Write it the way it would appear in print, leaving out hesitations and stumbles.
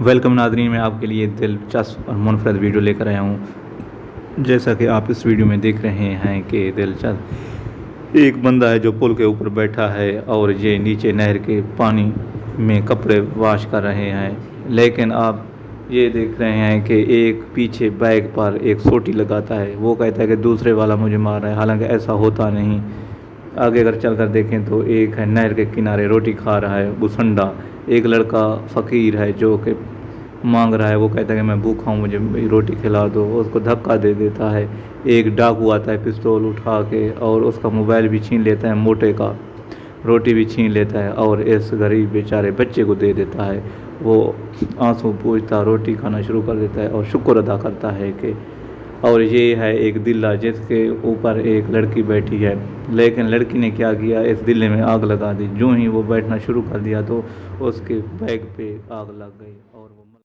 Welcome नाज़रीन, मैं आपके लिए दिलचस्प और मुनफरद वीडियो लेकर आया हूँ। जैसा कि आप इस वीडियो में देख रहे हैं कि दिलचस्प एक बंदा है जो पुल के ऊपर बैठा है और ये नीचे नहर के पानी में कपड़े वॉश कर रहे हैं। लेकिन आप ये देख रहे हैं कि एक पीछे बैग पर एक सोटी लगाता है, वो कहता है कि दूसरे वाला मुझे मार रहा है, हालांकि ऐसा होता नहीं। आगे अगर चलकर देखें तो एक है नहर के किनारे रोटी खा रहा है गुसंडा, एक लड़का फ़कीर है जो कि मांग रहा है, वो कहता है कि मैं भूखा हूँ, मुझे रोटी खिला दो, उसको धक्का दे देता है। एक डाकू आता है पिस्तौल उठा के और उसका मोबाइल भी छीन लेता है, मोटे का रोटी भी छीन लेता है और इस गरीब बेचारे बच्चे को दे देता है। वो आंसू पूछता रोटी खाना शुरू कर देता है और शुक्र अदा करता है कि। और ये है एक दिल्ला जिसके ऊपर एक लड़की बैठी है, लेकिन लड़की ने क्या किया, इस दिल्ले में आग लगा दी। जो ही वो बैठना शुरू कर दिया तो उसके बैग पे आग लग गई और वो